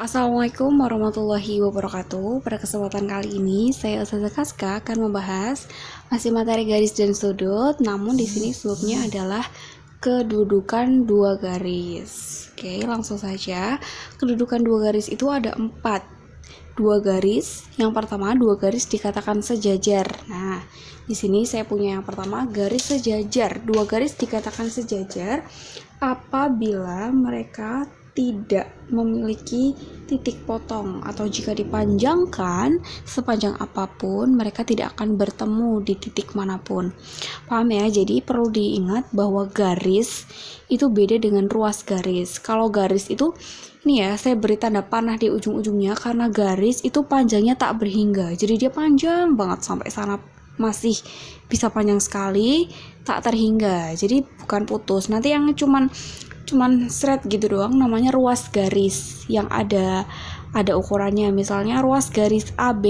Assalamualaikum warahmatullahi wabarakatuh. Pada kesempatan kali ini, saya Ustazah Kaska akan membahas masih materi garis dan sudut, namun di sini sudutnya adalah kedudukan dua garis. Oke, langsung saja. Kedudukan dua garis itu ada 4. Dua garis, yang pertama dua garis dikatakan sejajar. Nah, di sini saya punya yang pertama garis sejajar. Dua garis dikatakan sejajar apabila mereka tidak memiliki titik potong, atau jika dipanjangkan sepanjang apapun mereka tidak akan bertemu di titik manapun. Paham ya? Jadi perlu diingat bahwa garis itu beda dengan ruas garis. Kalau garis itu ini ya, saya beri tanda panah di ujung-ujungnya karena garis itu panjangnya tak berhingga. Jadi dia panjang banget sampai sana, masih bisa panjang sekali, tak terhingga. Jadi bukan putus. Nanti yang cuman straight gitu doang namanya ruas garis yang ada ukurannya. Misalnya ruas garis AB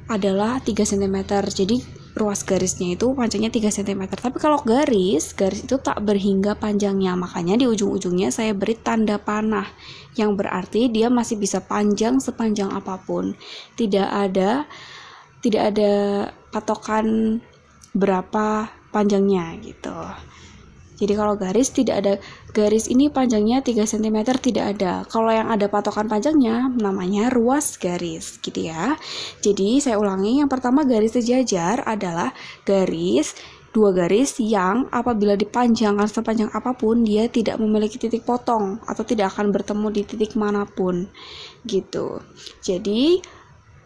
adalah 3 cm. Jadi ruas garisnya itu panjangnya 3 cm. Tapi kalau garis itu tak berhingga panjangnya. Makanya di ujung-ujungnya saya beri tanda panah yang berarti dia masih bisa panjang sepanjang apapun. Tidak ada patokan berapa panjangnya gitu. Jadi kalau garis tidak ada, garis ini panjangnya 3 cm tidak ada. Kalau yang ada patokan panjangnya namanya ruas garis gitu ya. Jadi saya ulangi, yang pertama garis sejajar adalah dua garis yang apabila dipanjangkan sepanjang apapun dia tidak memiliki titik potong atau tidak akan bertemu di titik manapun gitu. Jadi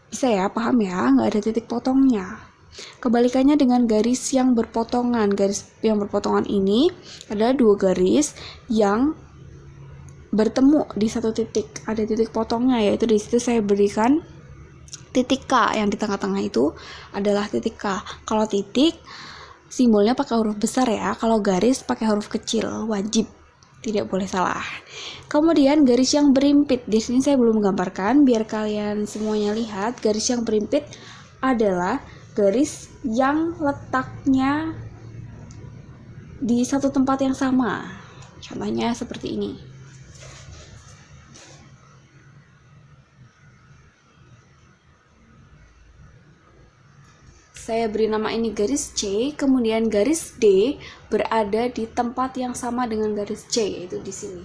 bisa ya, paham ya, nggak ada titik potongnya. Kebalikannya dengan garis yang berpotongan. Garis yang berpotongan ini adalah dua garis yang bertemu di satu titik. Ada titik potongnya, yaitu di situ saya berikan titik K. Yang di tengah-tengah itu adalah titik K. Kalau titik simbolnya pakai huruf besar ya. Kalau garis pakai huruf kecil, wajib. Tidak boleh salah. Kemudian garis yang berimpit. Di sini saya belum menggambarkan biar kalian semuanya lihat. Garis yang berimpit adalah garis yang letaknya di satu tempat yang sama. Contohnya seperti ini. Saya beri nama ini garis C, kemudian garis D berada di tempat yang sama dengan garis C, yaitu di sini.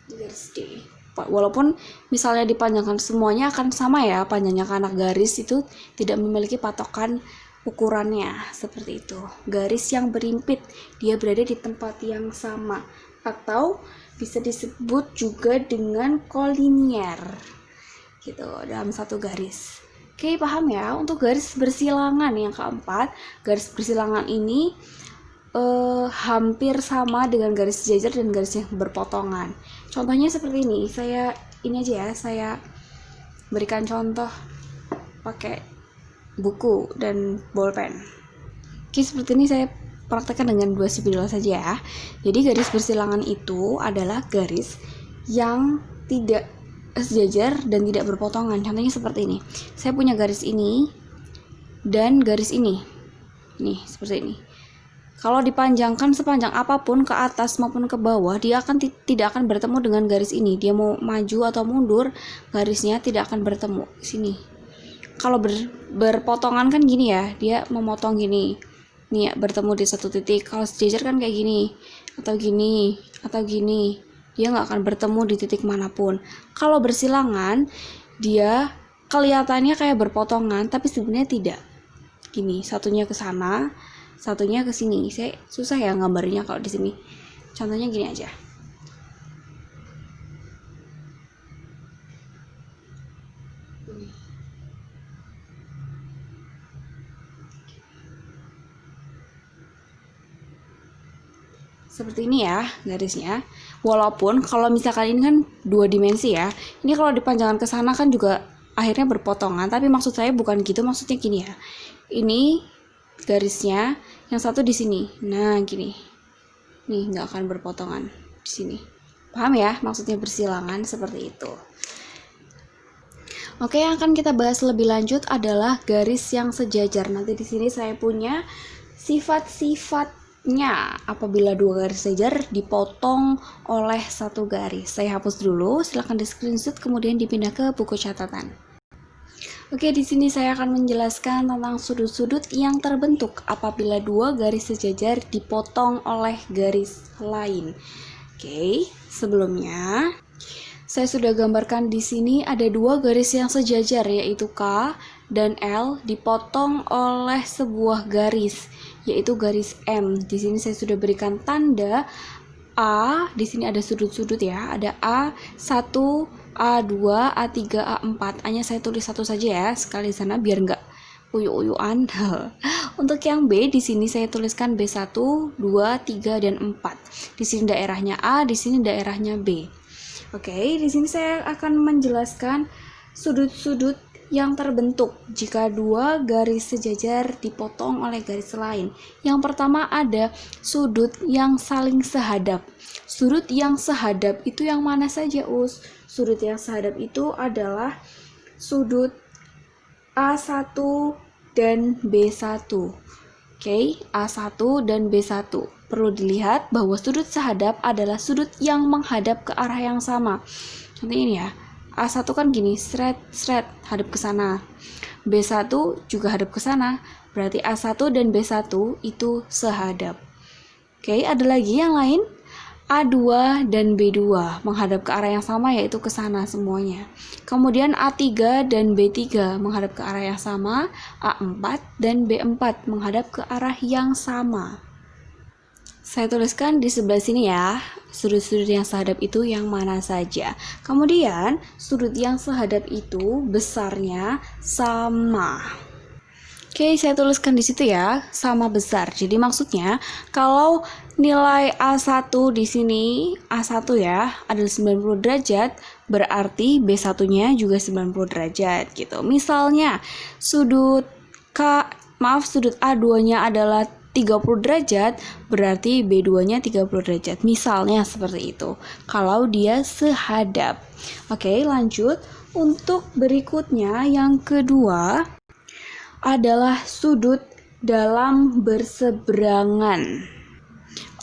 Garis D. Walaupun misalnya dipanjangkan semuanya akan sama ya panjangnya, karena garis itu tidak memiliki patokan ukurannya seperti itu. Garis yang berimpit dia berada di tempat yang sama, atau bisa disebut juga dengan kolinier gitu dalam satu garis. Oke, paham ya? Untuk garis bersilangan yang keempat, garis bersilangan ini hampir sama dengan garis sejajar dan garis yang berpotongan. Contohnya seperti ini. Saya berikan contoh pakai buku dan bolpen. Oke, seperti ini saya praktekkan dengan 2 spidol saja ya. Jadi garis bersilangan itu adalah garis yang tidak sejajar dan tidak berpotongan. Contohnya seperti ini. Saya punya garis ini dan garis ini. Nih, seperti ini. Kalau dipanjangkan sepanjang apapun ke atas maupun ke bawah, dia tidak akan bertemu dengan garis ini. Dia mau maju atau mundur, garisnya tidak akan bertemu sini. Kalau berpotongan kan gini ya, dia memotong gini. Nih ya, bertemu di satu titik. Kalau sejajar kan kayak gini, atau gini, atau gini. Dia nggak akan bertemu di titik manapun. Kalau bersilangan, dia kelihatannya kayak berpotongan, tapi sebenarnya tidak. Gini, satunya ke sana, satunya ke sini. Saya susah ya gambarnya kalau di sini. Contohnya gini aja. Seperti ini ya garisnya. Walaupun kalau misalkan ini kan 2 dimensi ya. Ini kalau dipanjangkan ke sana kan juga akhirnya berpotongan, tapi maksud saya bukan gitu, maksudnya gini ya. Ini garisnya, yang satu di sini. Nah, gini. Nih, nggak akan berpotongan di sini. Paham ya? Maksudnya bersilangan seperti itu. Oke, yang akan kita bahas lebih lanjut adalah garis yang sejajar. Nanti di sini saya punya sifat-sifat apabila dua garis sejajar dipotong oleh satu garis. Saya hapus dulu, silahkan di screenshot kemudian dipindah ke buku catatan. Oke, di sini saya akan menjelaskan tentang sudut-sudut yang terbentuk apabila dua garis sejajar dipotong oleh garis lain. Oke, sebelumnya saya sudah gambarkan di sini ada dua garis yang sejajar, yaitu K dan L dipotong oleh sebuah garis, yaitu garis M. Di sini saya sudah berikan tanda A. Di sini ada sudut-sudut ya, ada A1, A2, A3, A4. Hanya saya tulis satu saja ya, sekali sana biar nggak uyuk-uyuan. Untuk yang B, di sini saya tuliskan B1, 2, 3, dan 4. Di sini daerahnya A, di sini daerahnya B. Oke, di sini saya akan menjelaskan sudut-sudut yang terbentuk jika dua garis sejajar dipotong oleh garis lain. Yang pertama ada sudut yang saling sehadap. Sudut yang sehadap itu yang mana saja, Us? Sudut yang sehadap itu adalah sudut A1 dan B1. Oke, A1 dan B1. Perlu dilihat bahwa sudut sehadap adalah sudut yang menghadap ke arah yang sama. Contoh ini ya, A1 kan gini, seret, hadap ke sana. B1 juga hadap ke sana. Berarti A1 dan B1 itu sehadap. Oke, ada lagi yang lain. A2 dan B2 menghadap ke arah yang sama, yaitu ke sana semuanya. Kemudian A3 dan B3 menghadap ke arah yang sama, A4 dan B4 menghadap ke arah yang sama. Saya tuliskan di sebelah sini ya, sudut-sudut yang sehadap itu yang mana saja. Kemudian, sudut yang sehadap itu besarnya sama. Oke, saya tuliskan di situ ya, sama besar. Jadi maksudnya kalau nilai A1 di sini, A1 ya, adalah 90 derajat, berarti B1-nya juga 90 derajat gitu. Misalnya sudut A2-nya adalah 30 derajat, berarti B2-nya 30 derajat. Misalnya seperti itu. Kalau dia sehadap. Oke, lanjut. Untuk berikutnya yang kedua adalah sudut dalam berseberangan.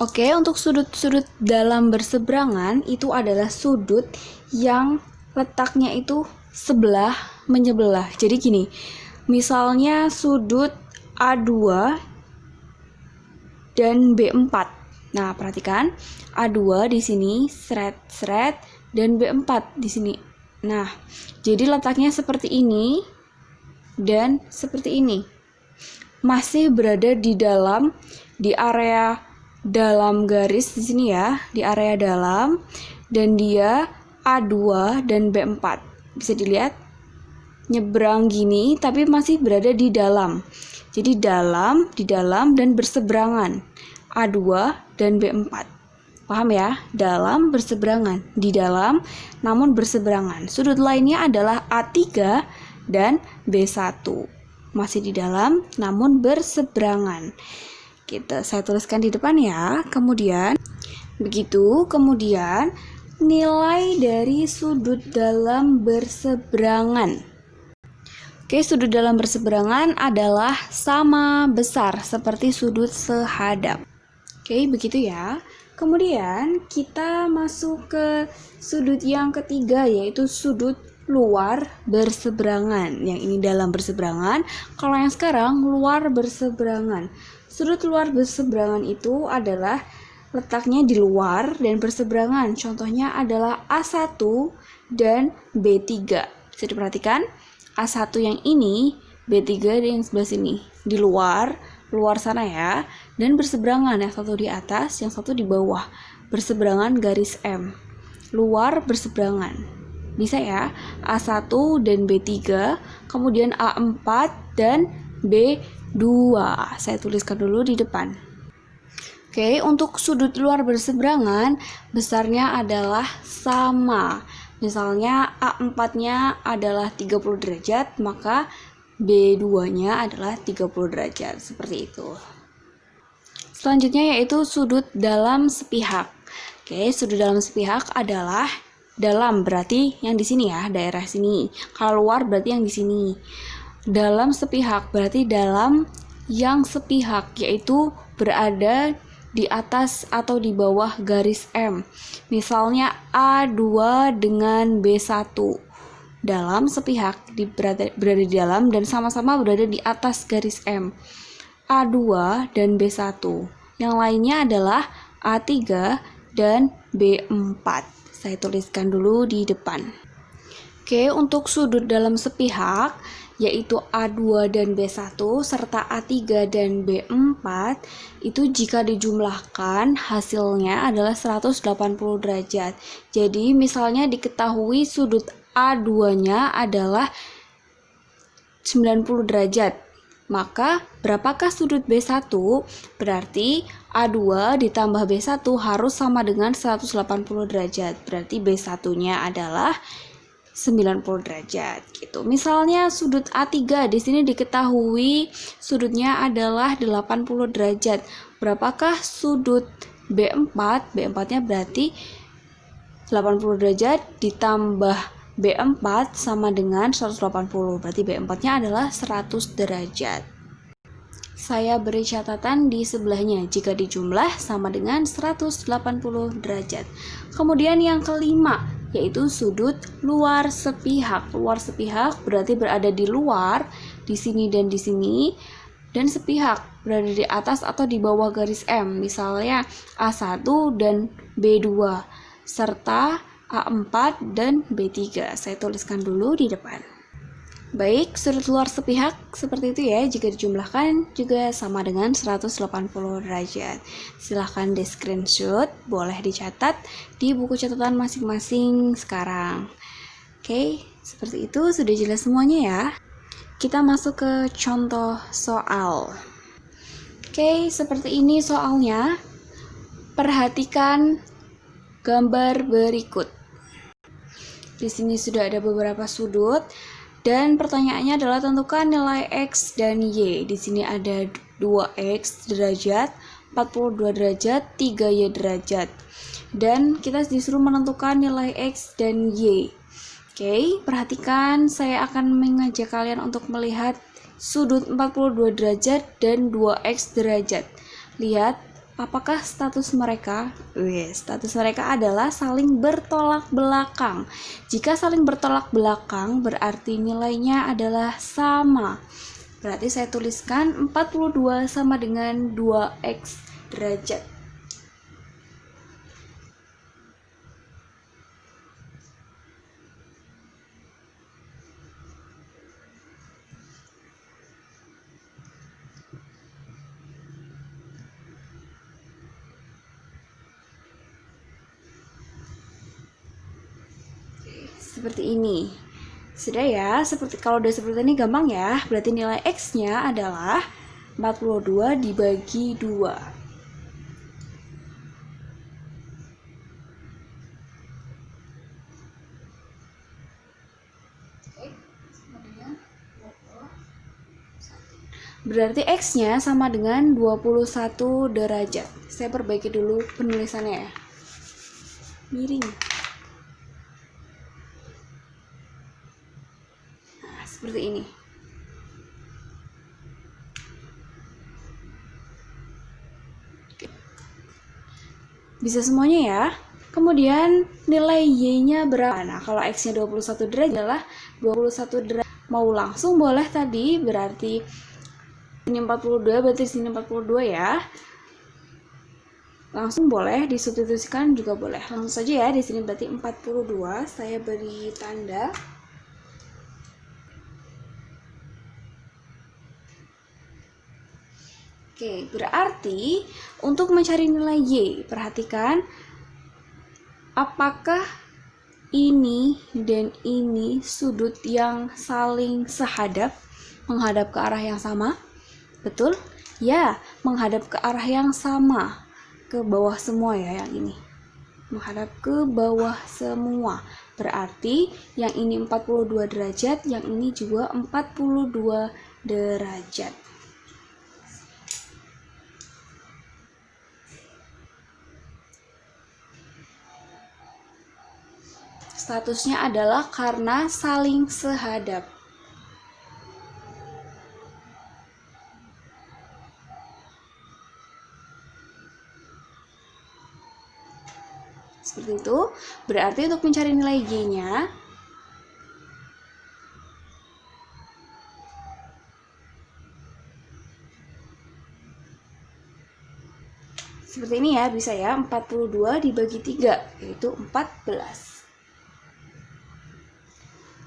Oke, untuk sudut-sudut dalam berseberangan itu adalah sudut yang letaknya itu sebelah menyebelah. Jadi gini, misalnya sudut A2 dan B4. Nah, perhatikan A2 di sini seret dan B4 di sini. Nah, jadi letaknya seperti ini dan seperti ini. Masih berada di area dalam garis di sini ya, di area dalam, dan dia A2 dan B4. Bisa dilihat nyebrang gini tapi masih berada di dalam. Jadi di dalam dan berseberangan. A2 dan B4. Paham ya? Dalam berseberangan, di dalam namun berseberangan. Sudut lainnya adalah A3 dan B1. Masih di dalam namun berseberangan. Saya tuliskan di depan ya. Kemudian nilai dari sudut dalam berseberangan. Oke, sudut dalam berseberangan adalah sama besar seperti sudut sehadap. Oke, begitu ya. Kemudian kita masuk ke sudut yang ketiga, yaitu sudut luar berseberangan. Yang ini dalam berseberangan, kalau yang sekarang luar berseberangan. Sudut luar berseberangan itu adalah letaknya di luar dan berseberangan. Contohnya adalah A1 dan B3. Bisa diperhatikan, A1 yang ini, B3 yang sebelah sini. Di luar sana ya. Dan berseberangan, yang satu di atas, yang satu di bawah. Berseberangan garis M. Luar berseberangan. Bisa ya, A1 dan B3, kemudian A4 dan B2. Saya tuliskan dulu di depan. Oke, untuk sudut luar berseberangan, besarnya adalah sama. Misalnya A4-nya adalah 30 derajat, maka B2-nya adalah 30 derajat. Seperti itu. Selanjutnya yaitu sudut dalam sepihak. Oke, sudut dalam sepihak adalah dalam berarti yang di sini ya, daerah sini. Kalau luar berarti yang di sini. Dalam sepihak berarti dalam yang sepihak, yaitu berada di atas atau di bawah garis M. Misalnya A2 dengan B1 dalam sepihak berada di dalam dan sama-sama berada di atas garis M. A2 dan B1. Yang lainnya adalah A3 dan B4. Saya tuliskan dulu di depan. Oke, untuk sudut dalam sepihak yaitu A2 dan B1 serta A3 dan B4 itu jika dijumlahkan hasilnya adalah 180 derajat. Jadi misalnya diketahui sudut A2-nya adalah 90 derajat. Maka berapakah sudut B1? Berarti A2 ditambah B1 harus sama dengan 180 derajat. Berarti B1-nya adalah 90 derajat gitu. Misalnya sudut A3 di sini diketahui sudutnya adalah 80 derajat. Berapakah sudut B4? B4-nya berarti 80 derajat ditambah B4 sama dengan 180. Berarti B4-nya adalah 100 derajat. Saya beri catatan di sebelahnya jika dijumlah sama dengan 180 derajat. Kemudian yang kelima yaitu sudut luar sepihak. Luar sepihak berarti berada di luar, di sini dan di sini, dan sepihak berada di atas atau di bawah garis M. Misalnya A1 dan B2 serta A4 dan B3. Saya tuliskan dulu di depan. Baik, sudut luar sepihak seperti itu ya, jika dijumlahkan juga sama dengan 180 derajat. Silahkan di screenshot, boleh dicatat di buku catatan masing-masing sekarang. Oke, seperti itu sudah jelas semuanya ya. Kita masuk ke contoh soal. Oke, seperti ini soalnya. Perhatikan gambar berikut. Di sini sudah ada beberapa sudut. Dan pertanyaannya adalah tentukan nilai X dan Y. Di sini ada 2X derajat, 42 derajat, 3Y derajat. Dan kita disuruh menentukan nilai X dan Y. Oke, perhatikan saya akan mengajak kalian untuk melihat sudut 42 derajat dan 2X derajat. Lihat apakah status mereka? Status mereka adalah saling bertolak belakang. Jika saling bertolak belakang berarti nilainya adalah sama. Berarti saya tuliskan 42 sama dengan 2X derajat. Seperti ini. Sudah ya, kalau udah seperti ini gampang ya. Berarti nilai X-nya adalah 42 dibagi 2. Berarti X-nya sama dengan 21 derajat. Saya perbaiki dulu penulisannya ya. Miring. Seperti ini. Bisa semuanya ya. Kemudian nilai Y-nya berapa? Nah, kalau X-nya 21 derajat adalah 21 derajat. Mau langsung boleh tadi, berarti ini 42, berarti di sini 42 ya. Langsung boleh, disubstitusikan juga boleh. Langsung saja ya, di sini berarti 42. Saya beri tanda. Oke, berarti untuk mencari nilai Y, perhatikan apakah ini dan ini sudut yang saling sehadap, menghadap ke arah yang sama? Betul? Ya, menghadap ke arah yang sama, ke bawah semua ya yang ini. Menghadap ke bawah semua. Berarti yang ini 42 derajat, yang ini juga 42 derajat. Statusnya adalah karena saling sehadap. Seperti itu. Berarti untuk mencari nilai G-nya, seperti ini ya, bisa ya, 42 dibagi 3, yaitu 14.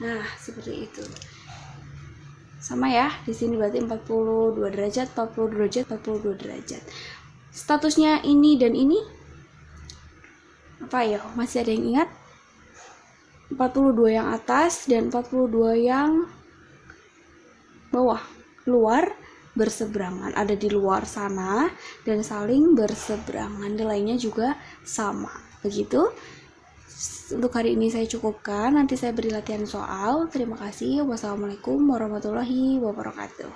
Nah, seperti itu. Sama ya, di sini berarti 42 derajat, 42 derajat, 42 derajat. Statusnya ini dan ini apa ya? Masih ada yang ingat? 42 yang atas dan 42 yang bawah, luar berseberangan, ada di luar sana dan saling berseberangan. Nilainya juga sama. Begitu. Untuk hari ini saya cukupkan, nanti saya beri latihan soal. Terima kasih. Wassalamualaikum warahmatullahi wabarakatuh.